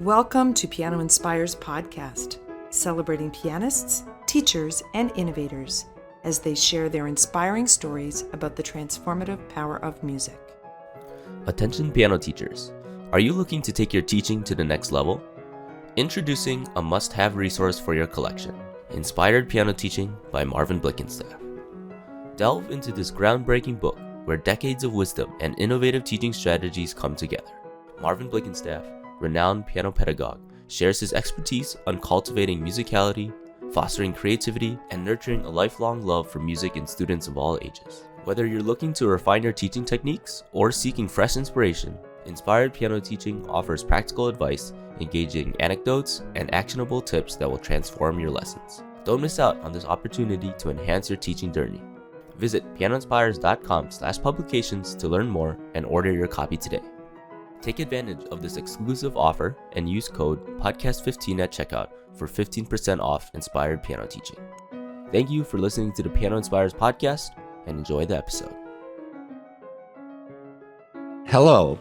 Welcome to Piano Inspires podcast, celebrating pianists, teachers, and innovators as they share their inspiring stories about the transformative power of music. Attention piano teachers, are you looking to take your teaching to the next level? Introducing a must-have resource for your collection, Inspired Piano Teaching by Marvin Blickenstaff. Delve into this groundbreaking book where decades of wisdom and innovative teaching strategies come together. Marvin Blickenstaff, renowned piano pedagogue, shares his expertise on cultivating musicality, fostering creativity, and nurturing a lifelong love for music in students of all ages. Whether you're looking to refine your teaching techniques or seeking fresh inspiration, Inspired Piano Teaching offers practical advice, engaging anecdotes, and actionable tips that will transform your lessons. Don't miss out on this opportunity to enhance your teaching journey. Visit pianoinspires.com/publications to learn more and order your copy today. Take advantage of this exclusive offer and use code PODCAST15 at checkout for 15% off Inspired Piano Teaching. Thank you for listening to the Piano Inspires podcast and enjoy the episode. Hello,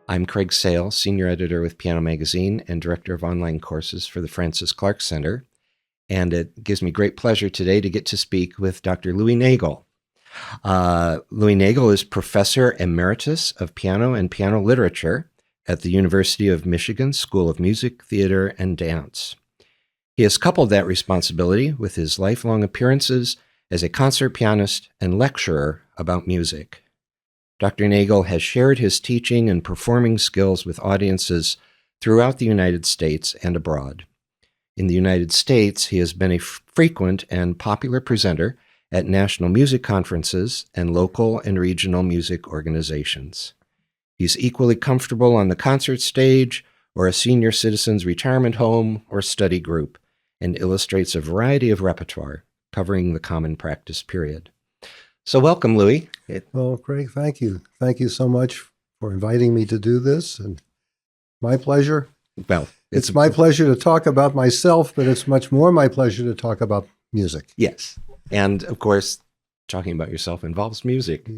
I'm Craig Sale, Senior Editor with Piano Magazine and Director of Online Courses for the Francis Clark Center. And it gives me great pleasure today to get to speak with Dr. Louis Nagel. Louis Nagel is Professor Emeritus of Piano and Piano Literature at the University of Michigan School of Music, Theater, and Dance. He has coupled that responsibility with his lifelong appearances as a concert pianist and lecturer about music. Dr. Nagel has shared his teaching and performing skills with audiences throughout the United States and abroad. In the United States, he has been a frequent and popular presenter at national music conferences and local and regional music organizations. He's equally comfortable on the concert stage or a senior citizens retirement home or study group, and illustrates a variety of repertoire covering the common practice period. So welcome, Louis. Well, Craig, thank you. Thank you so much for inviting me to do this, and my pleasure. Well, It's my pleasure to talk about myself, but it's much more my pleasure to talk about music. Yes. And of course, talking about yourself involves music.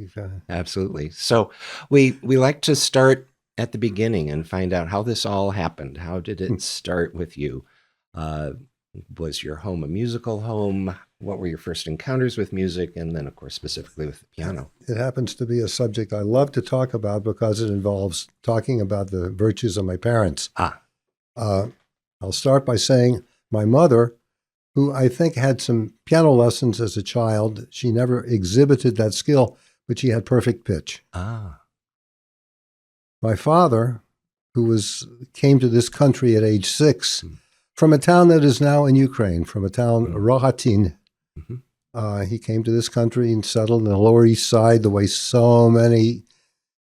Absolutely. So we like to start at the beginning and find out how this all happened. How did it start with you? Was your home a musical home? What were your first encounters with music? And then, of course, specifically with the piano. It happens to be a subject I love to talk about because it involves talking about the virtues of my parents. I'll start by saying my mother, who I think had some piano lessons as a child, she never exhibited that skill, but she had perfect pitch. My father, who came to this country at age 6, from a town that is now in Ukraine, from a town, Rohatin. He came to this country and settled in the Lower East Side the way so many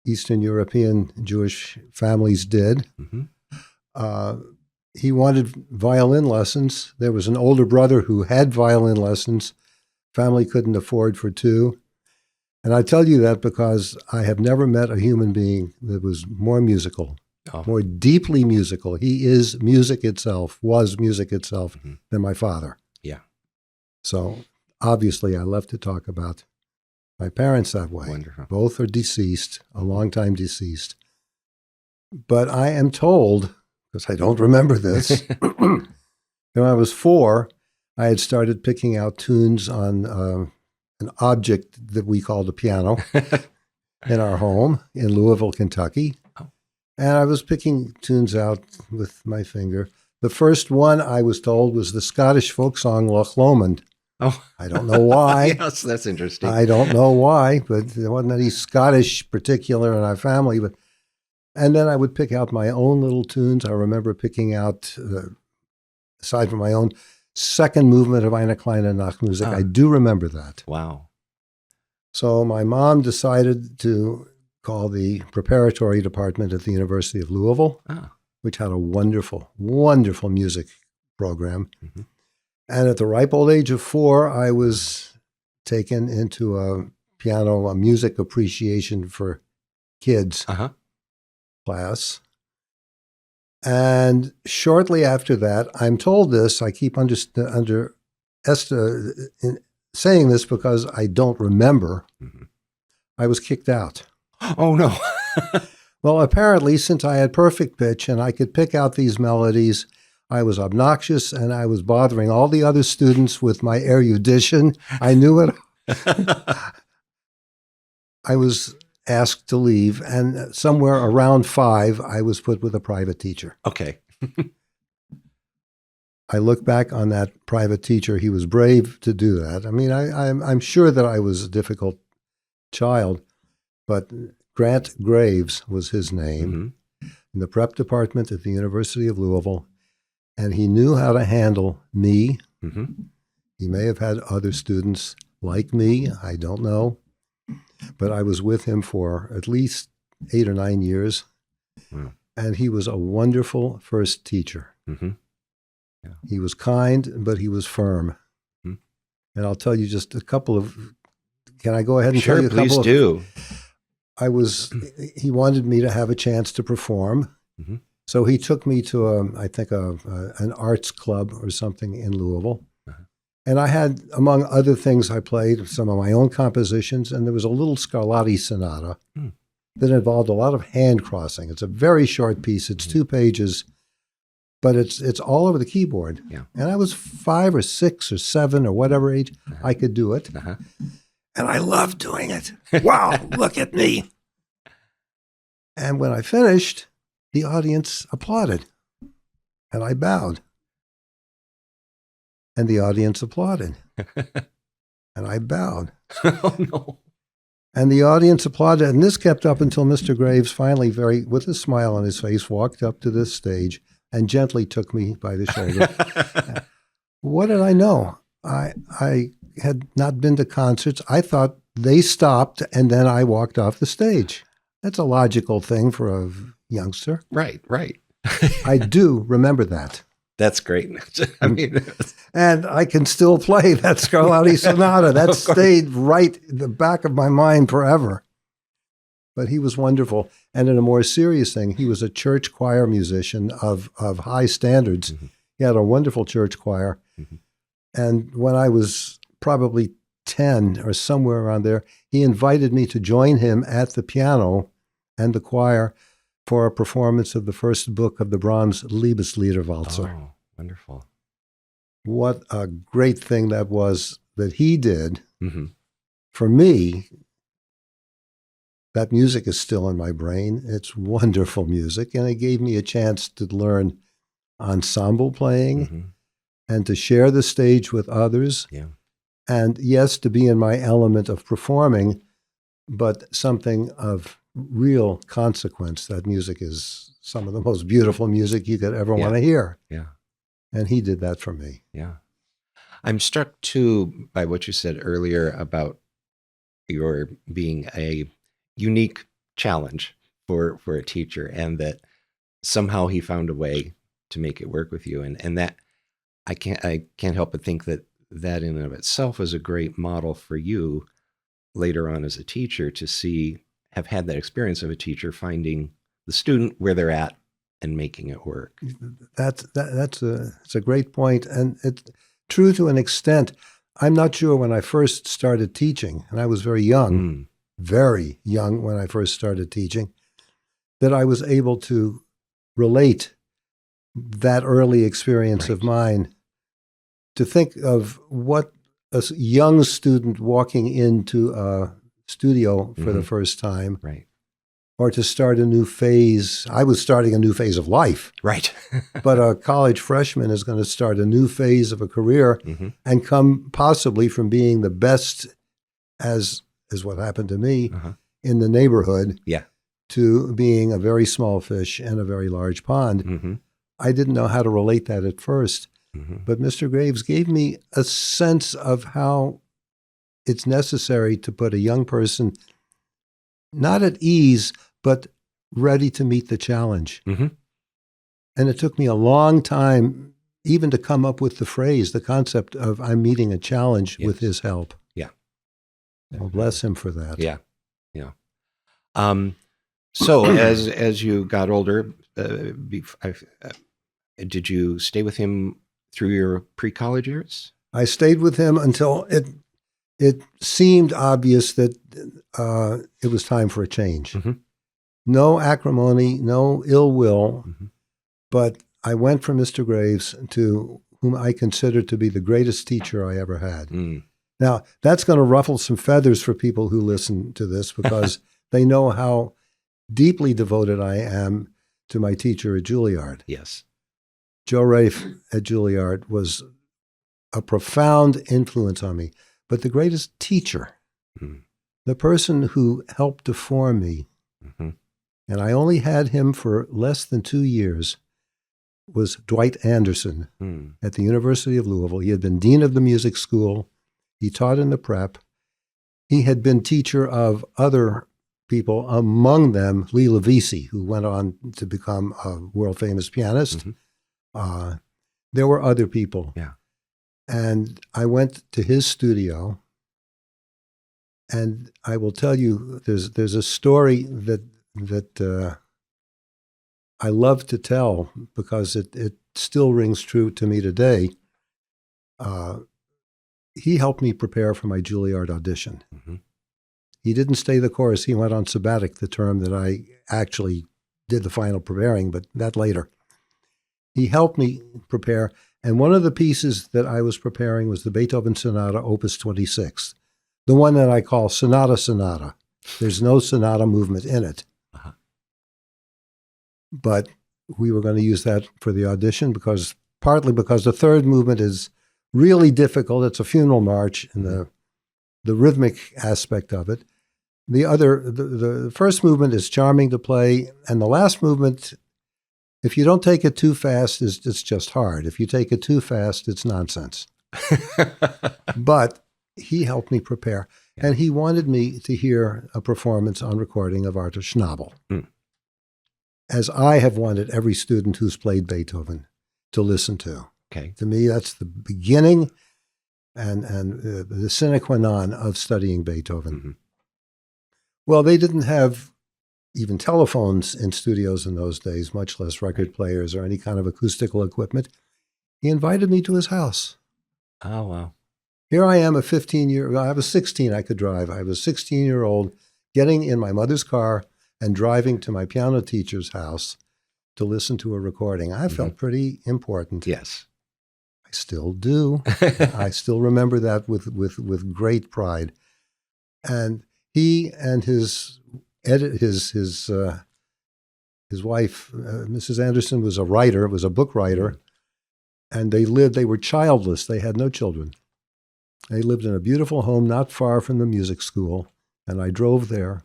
Eastern European Jewish families did. He wanted violin lessons. There was an older brother who had violin lessons. Family couldn't afford for 2. And I tell you that because I have never met a human being that was more musical, more deeply musical. He is music itself, was music itself than my father. Yeah. So obviously I love to talk about my parents that way. Wonderful. Both are deceased, a long time deceased. But I am told, because I don't remember this, when I was 4, I had started picking out tunes on an object that we called a piano in our home in Louisville, Kentucky. And I was picking tunes out with my finger. The first one I was told was the Scottish folk song Loch Lomond. I don't know why. Yes, that's interesting. I don't know why, but there wasn't any Scottish particular in our family. And then I would pick out my own little tunes. I remember picking out, aside from my own, second movement of Eine kleine Nachtmusik. I do remember that. Wow. So my mom decided to call the preparatory department at the University of Louisville, which had a wonderful, wonderful music program. And at the ripe old age of 4, I was taken into a music appreciation for kids class. And shortly after that, I'm told this, I keep saying this because I don't remember, I was kicked out. Oh, no. Well, apparently, since I had perfect pitch and I could pick out these melodies, I was obnoxious and I was bothering all the other students with my erudition. I knew it. I was asked to leave, and somewhere around 5, I was put with a private teacher. Okay. I look back on that private teacher. He was brave to do that. I mean, I'm sure that I was a difficult child, but Grant Graves was his name, in the prep department at the University of Louisville, and he knew how to handle me. He may have had other students like me, I don't know, but I was with him for at least 8 or 9 years, and he was a wonderful first teacher. Yeah. He was kind, but he was firm. And I'll tell you just a couple of, can I go ahead and Sure, tell you a please couple do. he wanted me to have a chance to perform. So he took me to, I think, an arts club or something in Louisville. And I had, among other things, I played some of my own compositions, and there was a little Scarlatti sonata that involved a lot of hand crossing. It's a very short piece. It's 2 pages, but it's all over the keyboard. Yeah. And I was 5 or 6 or 7 or whatever age I could do it. And I loved doing it. Wow, look at me. And when I finished, the audience applauded. And I bowed. And the audience applauded. And I bowed. Oh, no. And the audience applauded. And this kept up until Mr. Graves finally, with a smile on his face, walked up to this stage and gently took me by the shoulder. What did I know? I had not been to concerts. I thought they stopped and then I walked off the stage. That's a logical thing for a youngster. Right. I do remember that. That's great. I mean, and I can still play that Scarlatti sonata. That stayed right in the back of my mind forever. But he was wonderful. And in a more serious thing, he was a church choir musician of high standards. He had a wonderful church choir. And when I was probably 10 or somewhere around there, he invited me to join him at the piano and the choir for a performance of the first book of the Brahms Liebeslieder Walzer. oh, wonderful. What a great thing that was that he did. Mhm. For me, that music is still in my brain. It's wonderful music, and it gave me a chance to learn ensemble playing and to share the stage with others. Yeah. And yes, to be in my element of performing, but something of real consequence. That music is some of the most beautiful music you could ever want to hear. Yeah. And he did that for me. Yeah. I'm struck too by what you said earlier about your being a unique challenge for a teacher, and that somehow he found a way to make it work with you. And that I can't help but think that in and of itself is a great model for you later on as a teacher to have had that experience of a teacher finding the student where they're at and making it work. That's a great point, and it's true to an extent. I'm not sure when I first started teaching, and I was very young when I first started teaching, that I was able to relate that early experience of mine to think of what a young student walking into a studio for the first time, Right. or to start a new phase. I was starting a new phase of life. Right. But a college freshman is going to start a new phase of a career and come possibly from being the best, as is what happened to me, in the neighborhood, to being a very small fish in a very large pond. I didn't know how to relate that at first. But Mr. Graves gave me a sense of how it's necessary to put a young person not at ease, but ready to meet the challenge. And it took me a long time even to come up with the phrase, the concept of I'm meeting a challenge with his help. Yeah. Well, bless him for that. Yeah. Yeah. So as you got older, did you stay with him through your pre-college years? I stayed with him until it seemed obvious that it was time for a change. no acrimony, no ill will, but I went from Mr. Graves to whom I consider to be the greatest teacher I ever had. Now, that's going to ruffle some feathers for people who listen to this because they know how deeply devoted I am to my teacher at Juilliard. Yes. Joe Rafe at Juilliard was a profound influence on me, but the greatest teacher, the person who helped to form me, and I only had him for less than 2 years, was Dwight Anderson at the University of Louisville. He had been dean of the music school. He taught in the prep. He had been teacher of other people, among them Lee Levisi, who went on to become a world-famous pianist. There were other people. Yeah. And I went to his studio, and I will tell you, there's a story that I love to tell because it still rings true to me today. He helped me prepare for my Juilliard audition. He didn't stay the course. He went on sabbatic the term that I actually did the final preparing, but that later. He helped me prepare, and one of the pieces that I was preparing was the Beethoven Sonata, Opus 26, the one that I call Sonata. There's no sonata movement in it. But we were going to use that for the audition partly because the third movement is really difficult. It's a funeral march in the rhythmic aspect of it. The first movement is charming to play, and the last movement, if you don't take it too fast, it's just hard. If you take it too fast, it's nonsense. But he helped me prepare, and he wanted me to hear a performance on recording of Arthur Schnabel, as I have wanted every student who's played Beethoven to listen to. Okay. To me, that's the beginning and the sine qua non of studying Beethoven. Well, they didn't have even telephones in studios in those days, much less record players or any kind of acoustical equipment. He invited me to his house. Oh, wow. Here I am, I was 16, I could drive. I was a 16-year-old getting in my mother's car and driving to my piano teacher's house to listen to a recording. I felt pretty important. Yes. I still do. I still remember that with great pride. And he and his wife, Mrs. Anderson, was a book writer, and they were childless. They had no children. They lived in a beautiful home not far from the music school, and I drove there,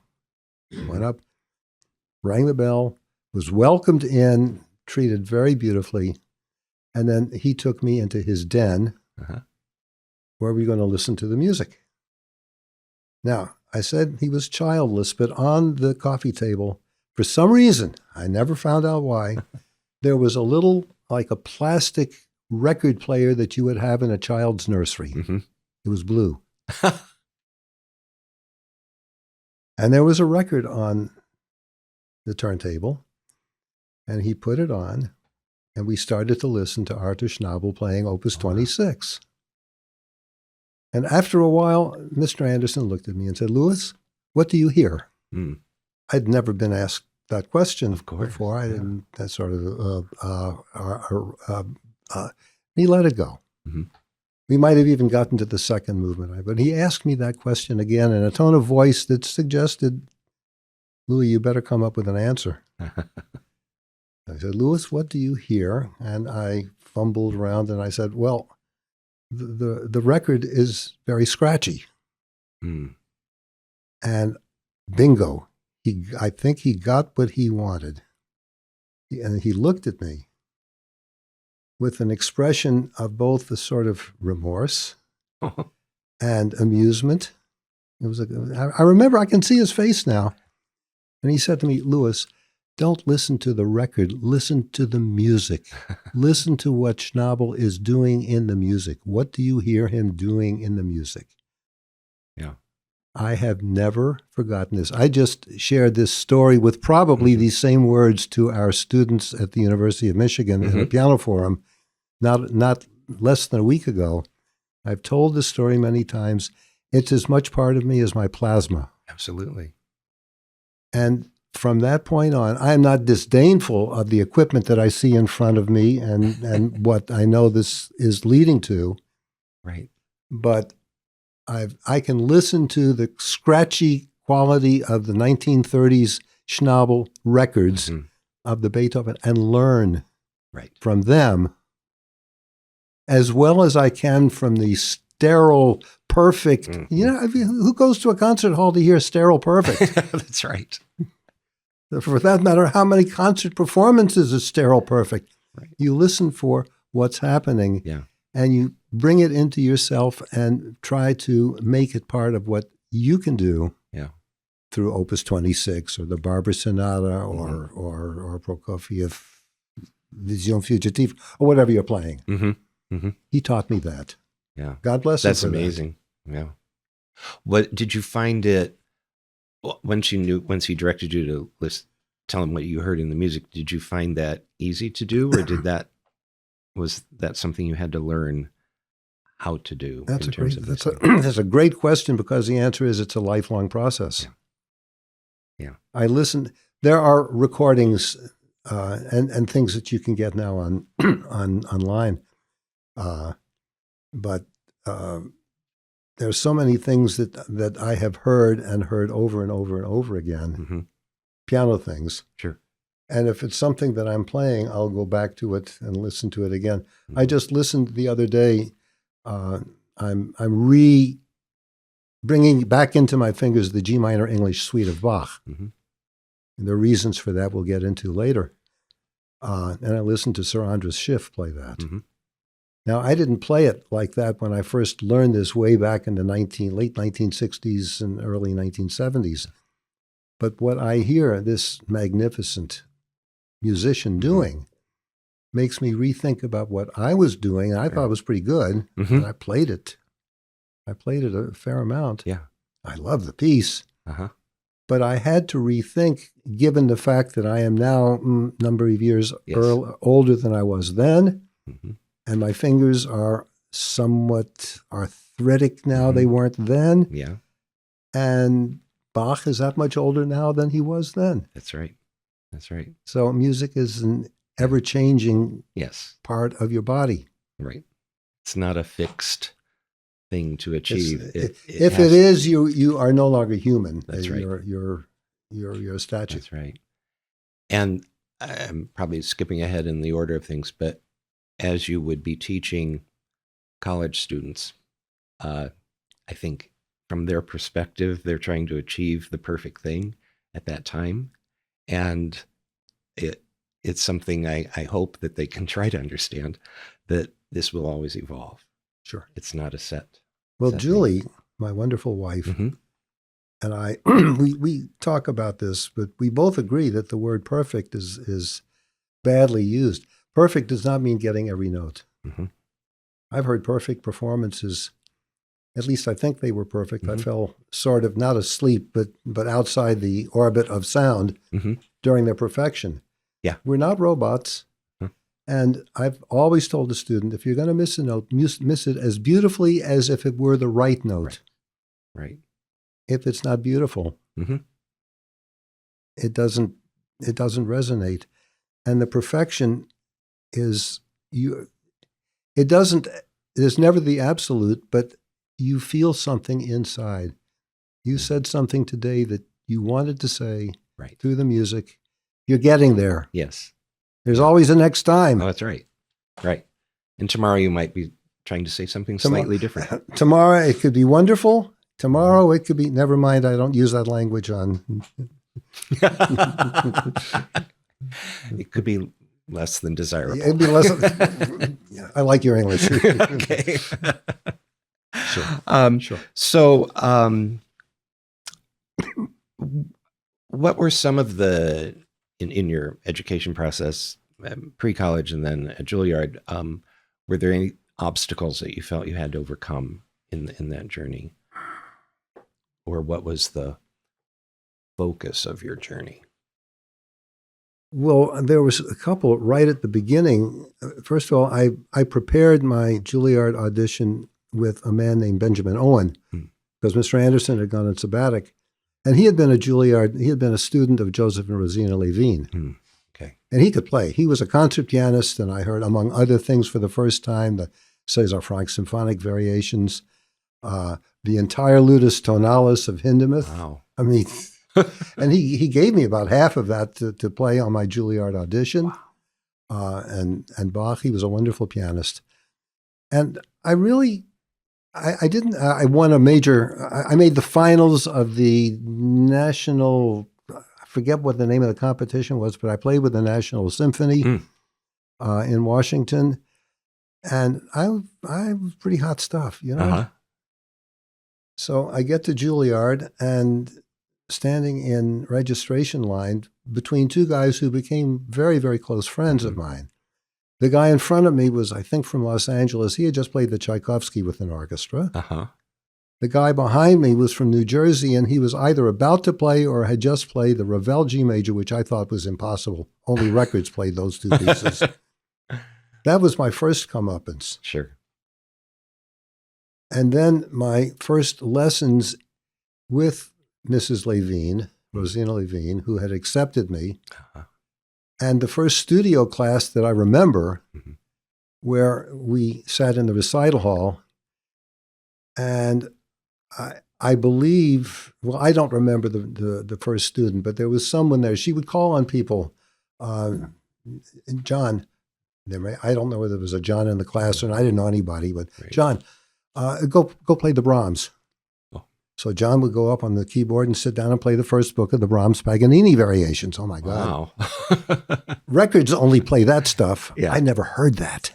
went up, rang the bell, was welcomed in, treated very beautifully, and then he took me into his den where we were going to listen to the music. Now, I said he was childless, but on the coffee table, for some reason, I never found out why, there was a little, like a plastic record player that you would have in a child's nursery. It was blue. And there was a record on the turntable, and he put it on, and we started to listen to Arthur Schnabel playing Opus 26. And after a while, Mr. Anderson looked at me and said, "Louis, what do you hear?" I'd never been asked that question before. I didn't, that sort of, he let it go. We might have even gotten to the second movement, but he asked me that question again in a tone of voice that suggested, "Louis, you better come up with an answer." I said, "Louis, what do you hear?" And I fumbled around and I said, "Well, the record is very scratchy." And bingo, I think he got what he wanted. And he looked at me with an expression of both a sort of remorse and amusement. I remember, I can see his face now. And he said to me, "Louis, don't listen to the record, listen to the music. Listen to what Schnabel is doing in the music. What do you hear him doing in the music?" Yeah. I have never forgotten this. I just shared this story with probably these same words to our students at the University of Michigan in a piano forum, not less than a week ago. I've told this story many times. It's as much part of me as my plasma. Absolutely. And from that point on, I am not disdainful of the equipment that I see in front of me and what I know this is leading to, Right. but I can listen to the scratchy quality of the 1930s Schnabel records of the Beethoven and learn from them as well as I can from the sterile, perfect. You know, I mean, who goes to a concert hall to hear sterile perfect? That's right. For that matter, how many concert performances is sterile perfect? Right. You listen for what's happening, and you bring it into yourself and try to make it part of what you can do through Opus 26 or the Barber Sonata or Prokofiev Vision Fugitive or whatever you're playing. He taught me that. Yeah. God bless him. That's amazing. Yeah. What did you find it once he directed you to tell him what you heard in the music? Did you find that easy to do, or was that something you had to learn how to do? That's a great question, because the answer is it's a lifelong process. Yeah. I listened. There are recordings and things that you can get now on online, but there's so many things that I have heard over and over and over again. Piano things. Sure. And if it's something that I'm playing, I'll go back to it and listen to it again. I just listened the other day. I'm bringing back into my fingers the G minor English suite of Bach. And the reasons for that we'll get into later. And I listened to Sir Andras Schiff play that. Now, I didn't play it like that when I first learned this way back in the late 1960s and early 1970s. But what I hear this magnificent musician doing makes me rethink about what I was doing. I thought it was pretty good, and I played it. I played it a fair amount. Yeah. I love the piece. But I had to rethink, given the fact that I am now a number of years older than I was then, and my fingers are somewhat arthritic now. They weren't then. Yeah. And Bach is that much older now than he was then. That's right. That's right. So music is an ever-changing part of your body. Right. It's not a fixed thing to achieve. If it is, you are no longer human. That's right. You're a statue. That's right. And I'm probably skipping ahead in the order of things, but as you would be teaching college students, I think from their perspective, they're trying to achieve the perfect thing at that time. And it's something I hope that they can try to understand, that this will always evolve. Sure. It's not a set. Well, Julie, my wonderful wife, and I, we talk about this, but we both agree that the word perfect is badly used. Perfect does not mean getting every note. I've heard perfect performances. At least I think they were perfect. I fell sort of not asleep, but outside the orbit of sound during their perfection. Yeah. We're not robots. And I've always told the student, if you're going to miss a note, miss it as beautifully as if it were the right note. Right. If it's not beautiful, it doesn't resonate. And the perfection is there's never the absolute, but you feel something inside. You said something today that you wanted to say through the music. You're getting there. Yes. There's always a next time. Oh, that's right. Right. And tomorrow you might be trying to say something slightly different. Tomorrow it could be wonderful. Tomorrow it could be, never mind, I don't use that language on. It could be less than desirable. It'd be less. I like your English. Okay. Sure. So, what were some of the in your education process, pre-college and then at Juilliard? Were there any obstacles that you felt you had to overcome in that journey, or what was the focus of your journey? Well, there was a couple right at the beginning. First of all, I prepared my Juilliard audition with a man named Benjamin Owen, because Mr. Anderson had gone on sabbatic. And he had been a student of Joseph and Rosina Levine. Okay. And he could play. He was a concert pianist, and I heard, among other things, for the first time, the César Franck Symphonic Variations, the entire Ludus Tonalis of Hindemith. Wow. I mean, and he gave me about half of that to play on my Juilliard audition. Wow. And Bach, he was a wonderful pianist. And I won a major, I made the finals of the national, I forget what the name of the competition was, but I played with the National Symphony in Washington. And I was pretty hot stuff, you know. Uh-huh. So I get to Juilliard and standing in registration line between two guys who became very, very close friends of mine. The guy in front of me was, I think, from Los Angeles. He had just played the Tchaikovsky with an orchestra. Uh-huh. The guy behind me was from New Jersey, and he was either about to play or had just played the Ravel G Major, which I thought was impossible. Only records played those two pieces. That was my first comeuppance. Sure. And then my first lessons with Mrs. Levine, Rosina Levine, who had accepted me, and the first studio class that I remember, where we sat in the recital hall, and I believe, well, I don't remember the first student, but there was someone there. She would call on people, John. I don't know whether there was a John in the class, and I didn't know anybody, but Right. John, go play the Brahms. Oh. So John would go up on the keyboard and sit down and play the first book of the Brahms Paganini Variations. Oh my God! Wow. Records only play that stuff. Yeah. I never heard that.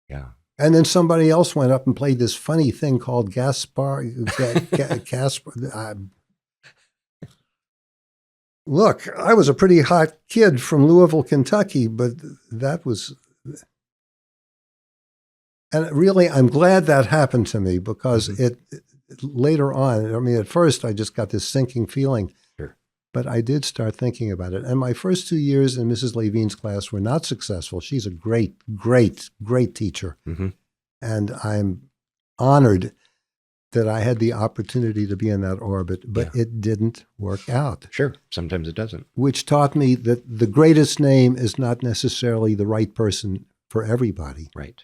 Yeah. And then somebody else went up and played this funny thing called Gaspar. Look, I was a pretty hot kid from Louisville, Kentucky, but that was... And really, I'm glad that happened to me because it later on, I mean, at first I just got this sinking feeling, Sure. but I did start thinking about it. And my first 2 years in Mrs. Levine's class were not successful. She's a great, great, great teacher. And I'm honored that I had the opportunity to be in that orbit, but it didn't work out. Sure. Sometimes it doesn't. Which taught me that the greatest name is not necessarily the right person for everybody. Right.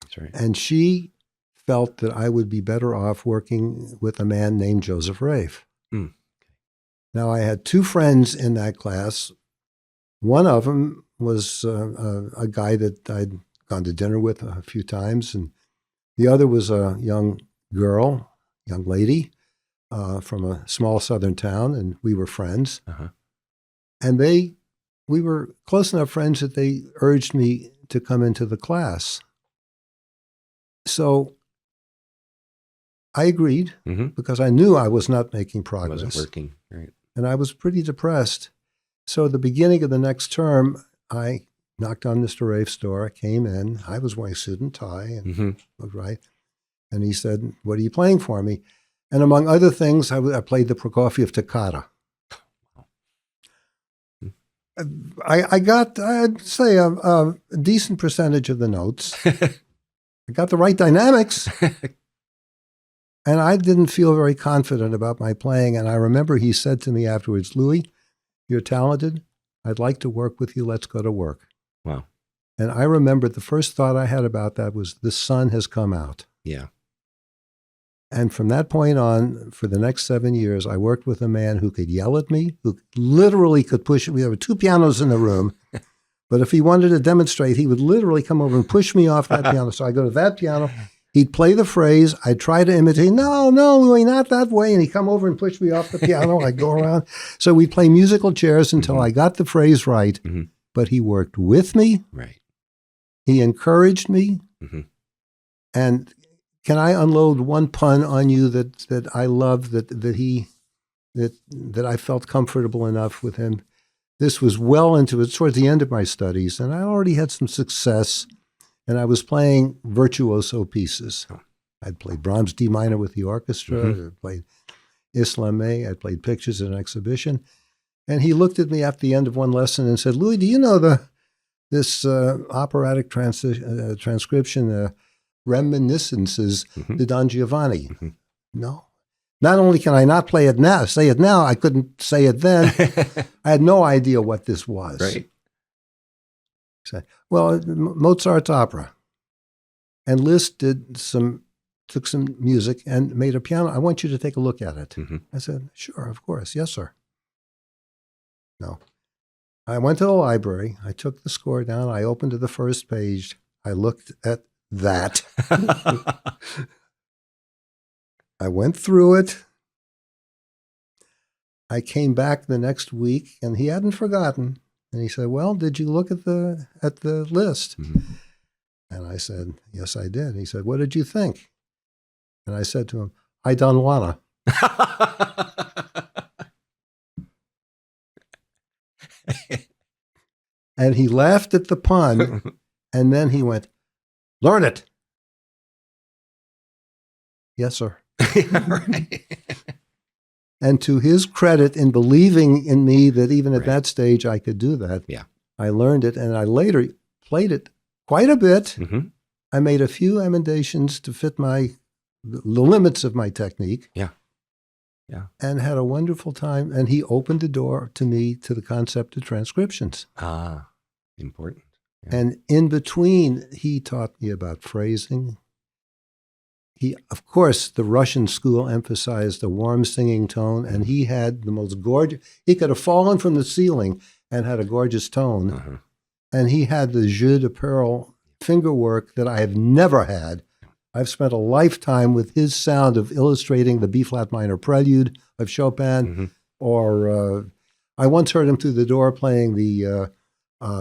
That's right. And she felt that I would be better off working with a man named Joseph Rafe. Now, I had two friends in that class. One of them was a guy that I'd gone to dinner with a few times, and the other was a young lady from a small southern town, and we were friends. And we were close enough friends that they urged me to come into the class. So I agreed because I knew I was not making It progress. wasn't working. Right. And I was pretty depressed. So at the beginning of the next term, I knocked on Mr. Rafe's door. I came in. I was wearing a suit and tie and looked right. And he said, "What are you playing for me?" And among other things, I played the Prokofiev Toccata. I got, I'd say, a decent percentage of the notes. I got the right dynamics. And I didn't feel very confident about my playing. And I remember he said to me afterwards, "Louis, you're talented. I'd like to work with you. Let's go to work." Wow. And I remember the first thought I had about that was, the sun has come out. Yeah. And from that point on, for the next 7 years, I worked with a man who could yell at me, who literally could push. We have two pianos in the room. But if he wanted to demonstrate, he would literally come over and push me off that piano. So I go to that piano. He'd play the phrase. I'd try to imitate. No, Louis, not that way. And he'd come over and push me off the piano. I'd go around. So we'd play musical chairs until I got the phrase right. But he worked with me. Right. He encouraged me. And can I unload one pun on you that I love, that I felt comfortable enough with him? This was well into it, towards the end of my studies, and I already had some success, and I was playing virtuoso pieces. I'd played Brahms D minor with the orchestra, I'd played Islamé, I'd played pictures at an exhibition, and he looked at me at the end of one lesson and said, "Louis, do you know this operatic transcription, Reminiscences de Don Giovanni?" No. Not only can I not say it now, I couldn't say it then. I had no idea what this was. Right. Said, well, Mozart's opera. And Liszt took some music and made a piano. I want you to take a look at it. Mm-hmm. I said, sure, of course. Yes, sir. No. I went to the library. I took the score down. I opened to the first page. I looked at that. I went through it. I came back the next week, and he hadn't forgotten. And he said, well, did you look at the list? Mm-hmm. And I said, yes, I did. He said, what did you think? And I said to him, I don't wanna. And he laughed at the pun, and then he went, learn it. Yes, sir. Right. And to his credit in believing in me that even at that stage I could do that, Yeah. I learned it, and I later played it quite a bit. Mm-hmm. I made a few emendations to fit the limits of my technique. Yeah. Yeah. And had a wonderful time. And he opened the door to me to the concept of transcriptions. Ah, important. Yeah. And in between, he taught me about phrasing. Of course, the Russian school emphasized a warm singing tone, and he had the most gorgeous, he could have fallen from the ceiling and had a gorgeous tone. Uh-huh. And he had the jeu de perle finger work that I have never had. I've spent a lifetime with his sound of illustrating the B-flat minor prelude of Chopin, Mm-hmm. or I once heard him through the door playing the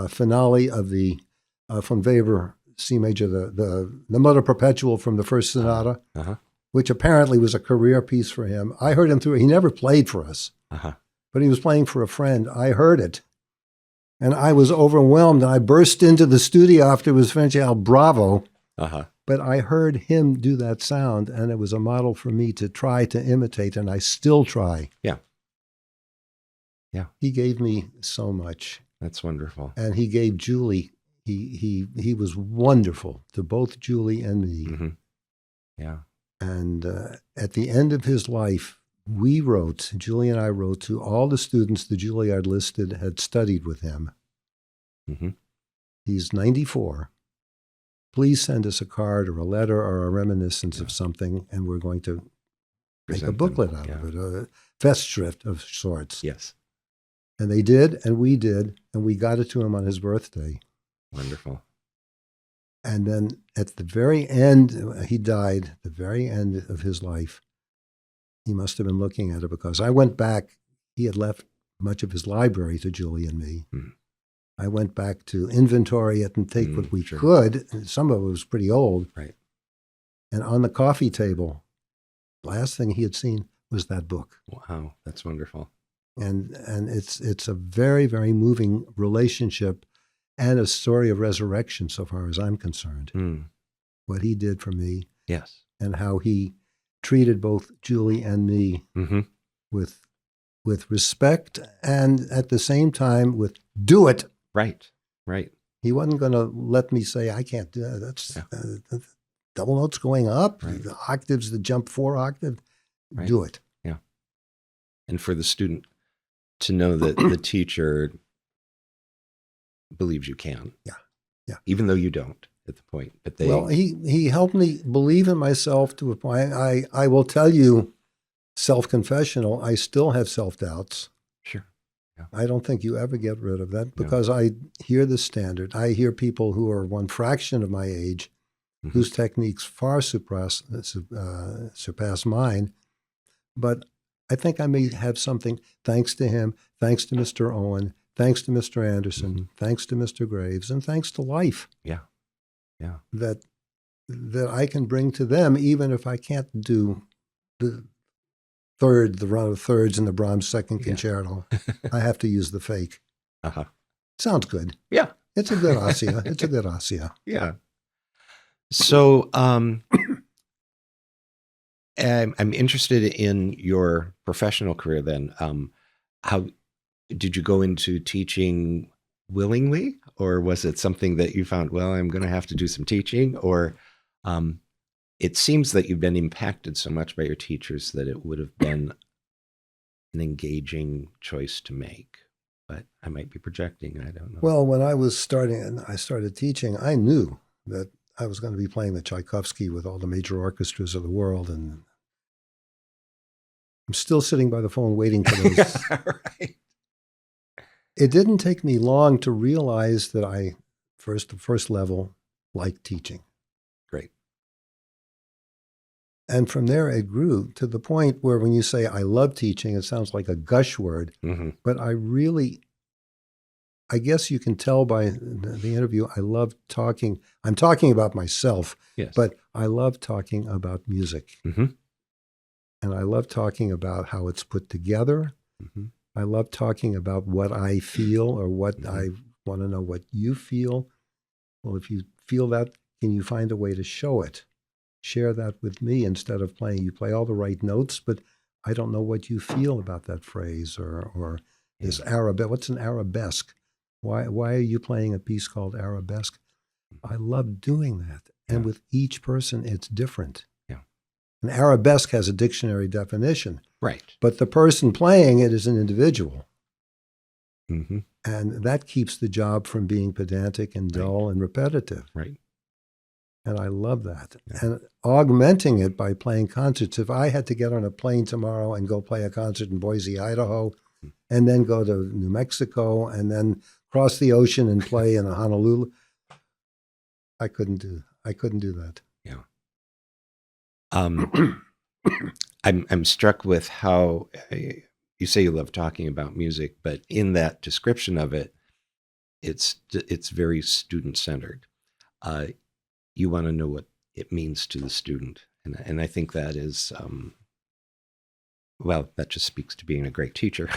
finale of the von Weber C major, the Moto Perpetual from the first sonata, Uh-huh. which apparently was a career piece for him. I heard him through it. He never played for us, Uh-huh. but he was playing for a friend. I heard it, and I was overwhelmed. And I burst into the studio after it was finished, yelled, bravo. Uh-huh. But I heard him do that sound, and it was a model for me to try to imitate, and I still try. Yeah. Yeah. He gave me so much, That's wonderful. and he gave Julie. He was wonderful to both Julie and me. Mm-hmm. Yeah. And at the end of his life, Julie and I wrote to all the students the Juilliard listed had studied with him. Mm-hmm. He's 94. Please send us a card or a letter or a reminiscence of something, and we're going to make a Present booklet them. out Yeah. of it, a festschrift of sorts. Yes. And they did, and we did, and we got it to him on his birthday. Wonderful. And then at the very end, he died, the very end of his life. He must have been looking at it, because I went back. He had left much of his library to Julie and me. Mm. I went back to inventory it and take what we Sure. could. And some of it was pretty old. Right. And on the coffee table, last thing he had seen was that book. Wow. That's wonderful. And it's a very, very moving relationship and a story of resurrection, so far as I'm concerned. Mm. What he did for me, Yes. and how he treated both Julie and me Mm-hmm. with respect, and at the same time with do it. Right. Right. He wasn't going to let me say, I can't do that. That's the double notes going up, Right. the octaves that jump 4 octaves. Right. Do it. And for the student to know that the teacher believes you can. Yeah. Yeah. Even though you don't at the point. But they Well, he helped me believe in myself to a point. I will tell you, self-confessional, I still have self-doubts. Sure. I don't think you ever get rid of that, because I hear the standard. I hear people who are one fraction of my age, Mhm. whose techniques far surpass mine. But I think I may have something, thanks to him, thanks to Mr. Owen, thanks to Mr. Anderson, thanks to Mr. Graves, and thanks to life. Yeah. Yeah. That I can bring to them, even if I can't do the run of thirds in the Brahms second concerto. I have to use the fake. Uh-huh. Sounds good. Yeah. It's a good Assia. It's a good Assia. Yeah. So I'm interested in your professional career then. How did you go into teaching willingly, or was it something that you found, well, I'm going to have to do some teaching, or it seems that you've been impacted so much by your teachers that it would have been an engaging choice to make. But I might be projecting. I don't know. Well, when I started teaching, I knew that I was going to be playing the Tchaikovsky with all the major orchestras of the world, and I'm still sitting by the phone waiting for those. Right. It didn't take me long to realize that the first level, liked teaching. Great. And from there, it grew to the point where when you say, I love teaching, it sounds like a gush word. Mm-hmm. But I guess you can tell by the interview, I love talking. I'm talking about myself, Yes. but I love talking about music. Mm-hmm. And I love talking about how it's put together. Mm-hmm. I love talking about what I feel or what I want to know what you feel. Well, if you feel that, can you find a way to show it? Share that with me instead of playing. You play all the right notes, but I don't know what you feel about that phrase or this arabesque. What's an arabesque? Why are you playing a piece called arabesque? I love doing that. And with each person, it's different. Yeah. An arabesque has a dictionary definition. Right. But the person playing it is an individual. Mm-hmm. And that keeps the job from being pedantic and dull and repetitive. Right. And I love that. Yeah. And augmenting it by playing concerts. If I had to get on a plane tomorrow and go play a concert in Boise, Idaho, and then go to New Mexico and then cross the ocean and play in Honolulu, I couldn't do that. Yeah. I'm struck with how you say you love talking about music, but in that description of it, it's very student-centered. You want to know what it means to the student, and I think that is well, that just speaks to being a great teacher.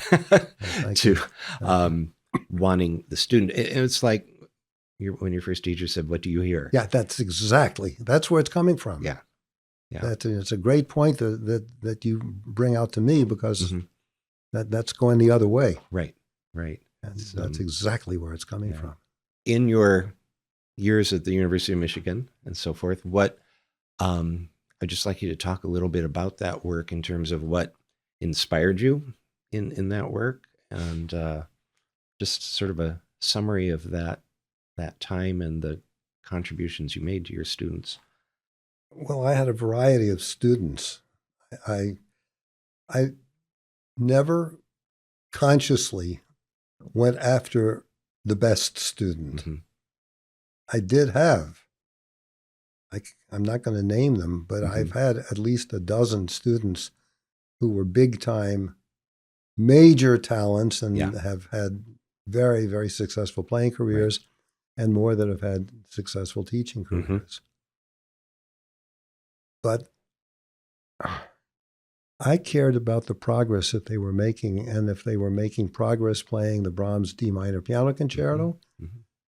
To wanting the student. It's like when your first teacher said, "What do you hear?" Yeah, that's where it's coming from. Yeah. It's a great point that you bring out to me because that's going the other way. Right. And that's exactly where it's coming from. In your years at the University of Michigan and so forth, what I'd just like you to talk a little bit about that work in terms of what inspired you in that work, and just sort of a summary of that time and the contributions you made to your students. Well, I had a variety of students. I never consciously went after the best student. Mm-hmm. I did have, I'm not going to name them, but I've had at least a dozen students who were big time, major talents and have had very, very successful playing careers, and more that have had successful teaching careers. But I cared about the progress that they were making, and if they were making progress playing the Brahms D minor piano concerto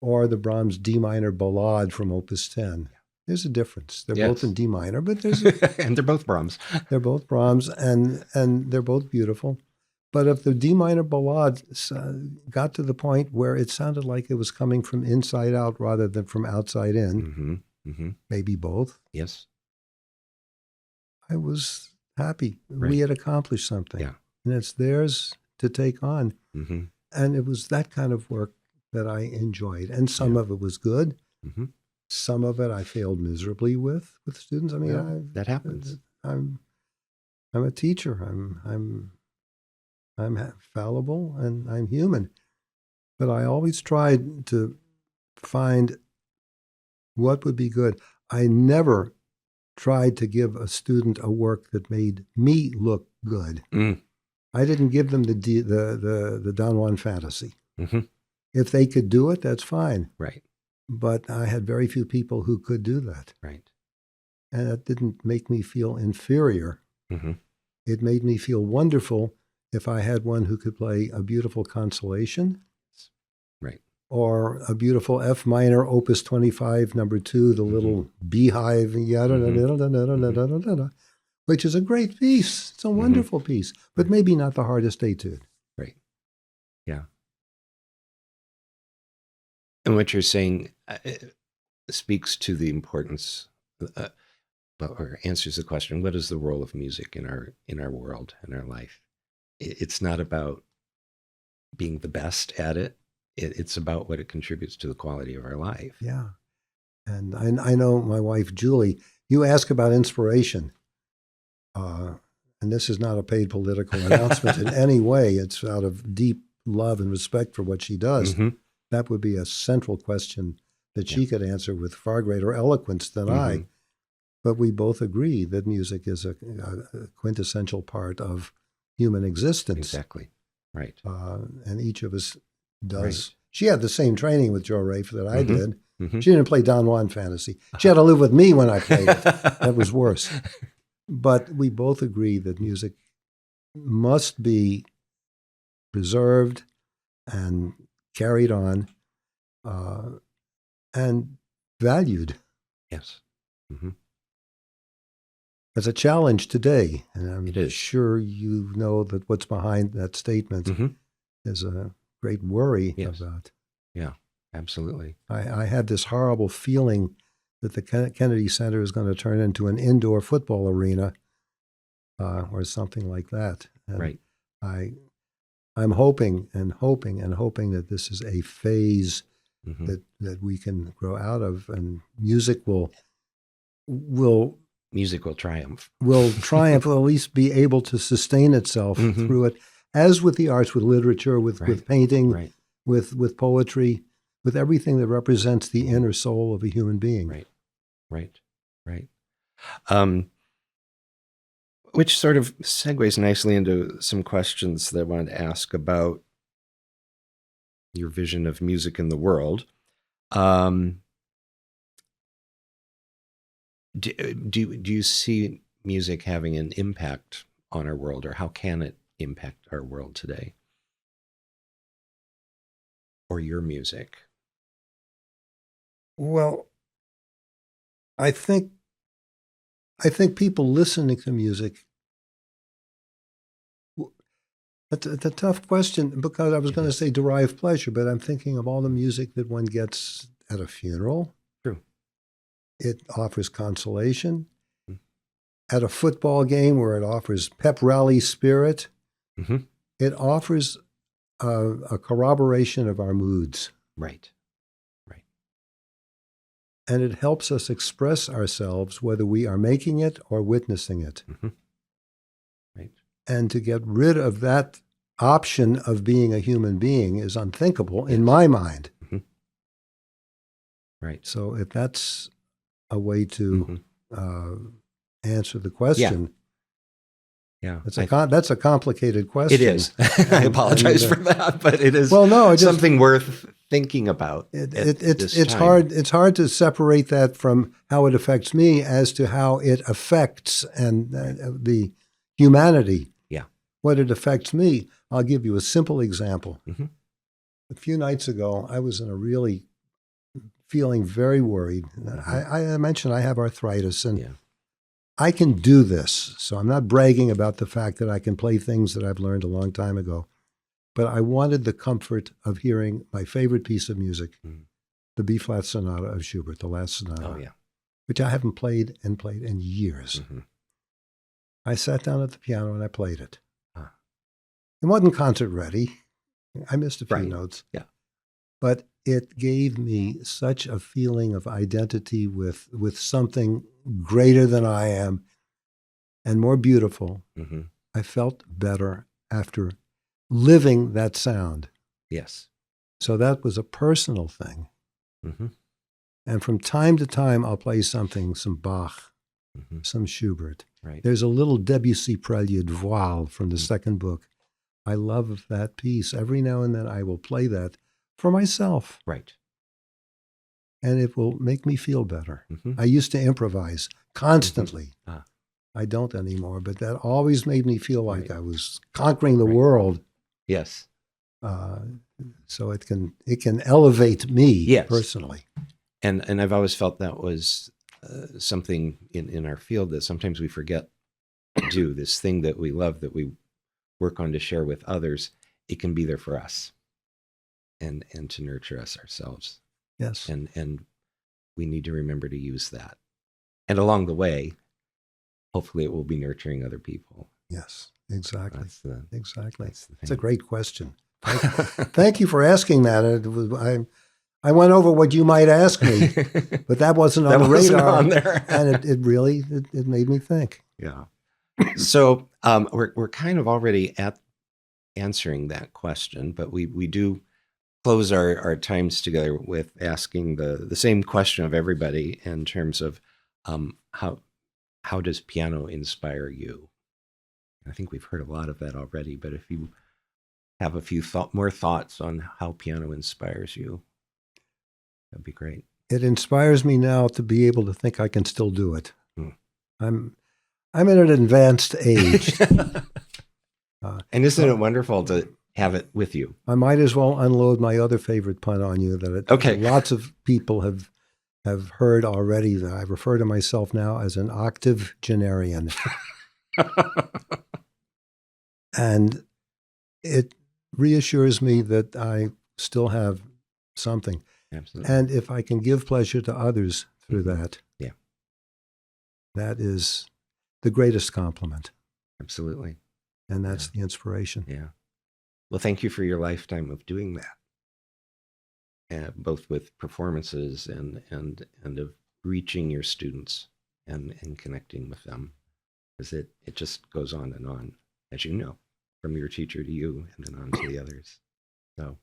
or the Brahms D minor ballade from Opus 10. There's a difference. They're both in D minor, but there's and they're both Brahms. They're both Brahms, and they're both beautiful. But if the D minor ballade got to the point where it sounded like it was coming from inside out rather than from outside in, maybe both. Yes. I was happy. Right. We had accomplished something. Yeah. And it's theirs to take on. Mm-hmm. And it was that kind of work that I enjoyed. And some of it was good. Mm-hmm. Some of it I failed miserably with students. I mean, that happens. I'm a teacher. I'm fallible and I'm human. But I always tried to find what would be good. I never tried to give a student a work that made me look good. I didn't give them the Don Juan fantasy. If they could do it, that's fine. Right. But I had very few people who could do that. Right. And that didn't make me feel inferior. It made me feel wonderful if I had one who could play a beautiful consolation. Right. Or a beautiful F minor, Opus 25, number 2, the little beehive, which is a great piece. It's a wonderful piece, but maybe not the hardest etude. Right. Yeah. And what you're saying speaks to the importance, or answers the question, what is the role of music in our world, in our life? It's not about being the best at it. It's about what it contributes to the quality of our life. Yeah. And I know my wife, Julie, you ask about inspiration. And this is not a paid political announcement in any way. It's out of deep love and respect for what she does. Mm-hmm. That would be a central question that she Yeah. could answer with far greater eloquence than I. Mm-hmm. But we both agree that music is a quintessential part of human existence. Exactly. Right. And each of us does. Right. She had the same training with Joe Rafe that I Mm-hmm. did. Mm-hmm. She didn't play Don Juan Fantasy. She had to live with me when I played it. That was worse. But we both agree that music must be preserved and carried on and valued. Yes. Mm-hmm. As a challenge today. And I'm It is. sure you know that what's behind that statement Mm-hmm. is a great worry Yes. about. Yeah, absolutely. I had this horrible feeling that the Kennedy Center is going to turn into an indoor football arena or something like that. And Right. I'm hoping and hoping and hoping that this is a phase Mm-hmm. that we can grow out of, and music will Music will triumph. triumph, or at least be able to sustain itself Mhm. through it, as with the arts, with literature, with Right. painting, Right. with poetry, with everything that represents the inner soul of a human being. Right. Right. Right. Which sort of segues nicely into some questions that I wanted to ask about your vision of music in the world. Do you see music having an impact on our world, or how can it impact our world today? Or your music? Well, I think people listening to music. It's a tough question, because I was It going to is. say derive pleasure, but I'm thinking of all the music that one gets at a funeral. True. It offers consolation. Mhm. At a football game, where it offers pep rally spirit. Mm-hmm. It offers a corroboration of our moods. Right. Right. And it helps us express ourselves, whether we are making it or witnessing it. Mm-hmm. Right. And to get rid of that option of being a human being is unthinkable in Yes. my mind. Mm-hmm. Right. So if that's a way to Mm-hmm. Answer the question, Yeah. that's a complicated question. It is. I apologize for that, but it is Well, no, something worth thinking about. It's hard. It's hard to separate that from how it affects me as to how it affects the humanity. Yeah. What it affects me. I'll give you a simple example. Mm-hmm. A few nights ago, I was in a really feeling very worried. Mm-hmm. I mentioned I have arthritis, and Yeah. I can do this. So I'm not bragging about the fact that I can play things that I've learned a long time ago. But I wanted the comfort of hearing my favorite piece of music, the B-flat Sonata of Schubert, the last sonata, Oh, yeah. which I haven't played in years. Mm-hmm. I sat down at the piano and I played it. Huh. It wasn't concert ready. I missed a few Right. notes. Yeah. But it gave me such a feeling of identity with something greater than I am and more beautiful. Mm-hmm. I felt better after living that sound. Yes. So that was a personal thing. Mm-hmm. And from time to time, I'll play some Bach, Mm-hmm. some Schubert. Right. There's a little Debussy prelude, Voile, from the second book. I love that piece. Every now and then I will play that for myself, Right. and it will make me feel better. Mm-hmm. I used to improvise constantly. Mm-hmm. I don't anymore, but that always made me feel like Right. I was conquering the Right. world. Yes. So it can elevate me Yes. personally. And I've always felt that was something in our field that sometimes we forget to do. This thing that we love, that we work on to share with others, it can be there for us and to nurture us ourselves. Yes. And we need to remember to use that. And along the way, hopefully it will be nurturing other people. Yes, exactly. Exactly. That's the It's a thing. great question. Thank you for asking that. I went over what you might ask me, but that wasn't on That the wasn't radar. on there. And it really made me think. Yeah. So we're kind of already at answering that question, but we do close our times together with asking the same question of everybody in terms of how does piano inspire you? I think we've heard a lot of that already, but if you have a few more thoughts on how piano inspires you, that'd be great. It inspires me now to be able to think I can still do it. Hmm. I'm at an advanced age. And isn't it wonderful to have it with you? I might as well unload my other favorite pun on you Okay. Lots of people have heard already that I refer to myself now as an octogenarian. And it reassures me that I still have something. Absolutely. And if I can give pleasure to others through that, Yeah. that is the greatest compliment. Absolutely. And that's the inspiration. Yeah. Well, thank you for your lifetime of doing that, both with performances and of reaching your students and connecting with them, because it just goes on, as you know, from your teacher to you and then on to the others. So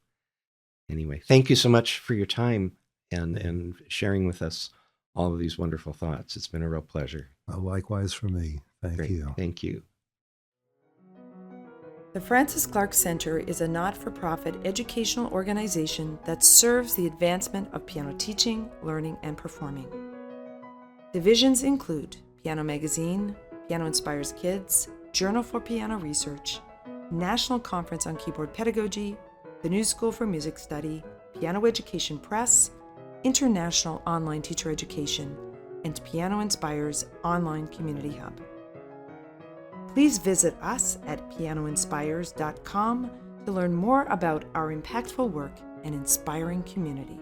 anyway, thank you so much for your time and sharing with us all of these wonderful thoughts. It's been a real pleasure. Likewise for me. Thank Great. you. Thank you. The Francis Clark Center is a not-for-profit educational organization that serves the advancement of piano teaching, learning, and performing. Divisions include Piano Magazine, Piano Inspires Kids, Journal for Piano Research, National Conference on Keyboard Pedagogy, the New School for Music Study, Piano Education Press, International Online Teacher Education, and Piano Inspires Online Community Hub. Please visit us at pianoinspires.com to learn more about our impactful work and inspiring community.